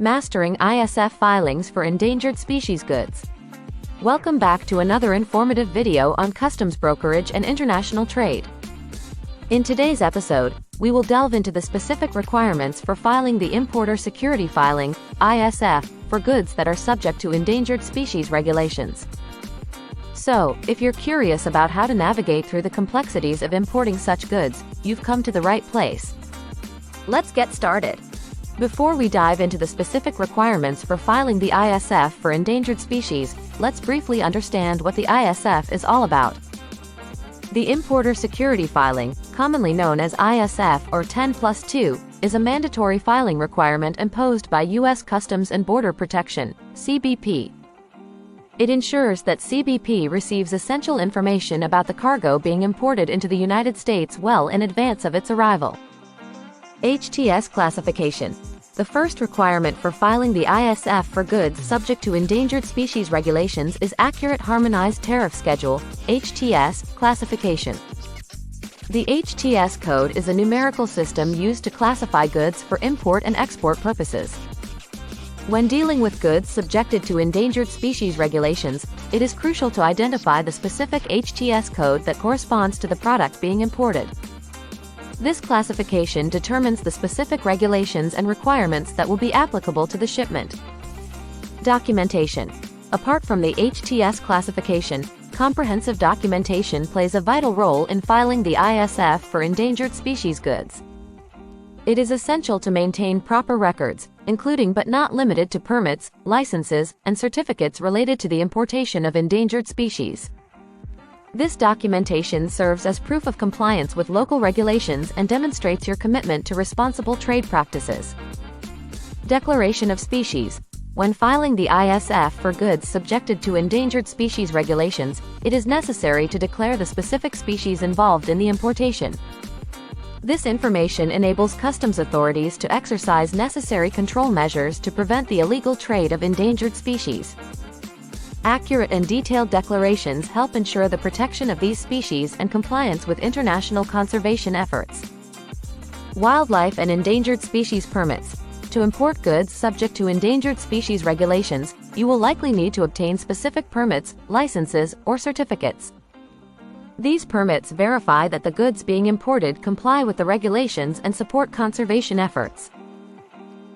Mastering ISF Filings for Endangered Species Goods. Welcome back to another informative video on customs brokerage and international trade. In today's episode, we will delve into the specific requirements for filing the Importer Security Filing, ISF, for goods that are subject to endangered species regulations. So, if you're curious about how to navigate through the complexities of importing such goods, you've come to the right place. Let's get started. Before we dive into the specific requirements for filing the ISF for endangered species, let's briefly understand what the ISF is all about. The Importer Security Filing, commonly known as ISF or 10+2, is a mandatory filing requirement imposed by U.S. Customs and Border Protection, CBP. It ensures that CBP receives essential information about the cargo being imported into the United States well in advance of its arrival. HTS Classification. The first requirement for filing the ISF for goods subject to endangered species regulations is accurate Harmonized Tariff Schedule, HTS, classification. The HTS code is a numerical system used to classify goods for import and export purposes. When dealing with goods subjected to endangered species regulations, it is crucial to identify the specific HTS code that corresponds to the product being imported. This classification determines the specific regulations and requirements that will be applicable to the shipment. Documentation. Apart from the HTS classification, comprehensive documentation plays a vital role in filing the ISF for endangered species goods. It is essential to maintain proper records, including but not limited to permits, licenses, and certificates related to the importation of endangered species. This documentation serves as proof of compliance with local regulations and demonstrates your commitment to responsible trade practices. Declaration of species. When filing the ISF for goods subjected to endangered species regulations, it is necessary to declare the specific species involved in the importation. This information enables customs authorities to exercise necessary control measures to prevent the illegal trade of endangered species. Accurate and detailed declarations help ensure the protection of these species and compliance with international conservation efforts. Wildlife and endangered species permits. To import goods subject to endangered species regulations, you will likely need to obtain specific permits, licenses, or certificates. These permits verify that the goods being imported comply with the regulations and support conservation efforts.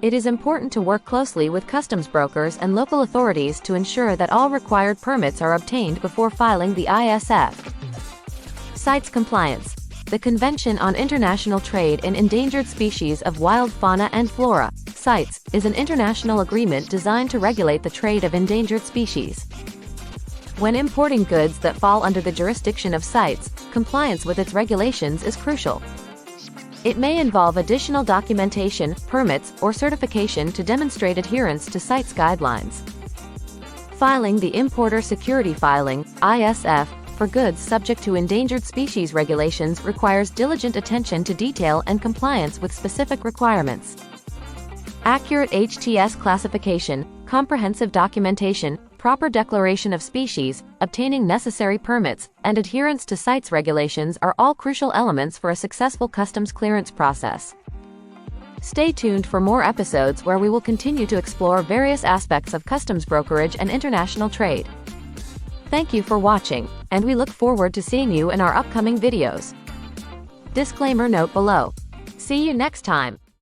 It is important to work closely with customs brokers and local authorities to ensure that all required permits are obtained before filing the ISF. CITES Compliance. The Convention on International Trade in Endangered Species of Wild Fauna and Flora, CITES, is an international agreement designed to regulate the trade of endangered species. When importing goods that fall under the jurisdiction of CITES, compliance with its regulations is crucial. It may involve additional documentation, permits, or certification to demonstrate adherence to CITES guidelines. Filing the Importer Security Filing, ISF, for goods subject to endangered species regulations requires diligent attention to detail and compliance with specific requirements. Accurate HTS classification, comprehensive documentation, proper declaration of species, obtaining necessary permits, and adherence to CITES regulations are all crucial elements for a successful customs clearance process. Stay tuned for more episodes where we will continue to explore various aspects of customs brokerage and international trade. Thank you for watching, and we look forward to seeing you in our upcoming videos. Disclaimer note below. See you next time.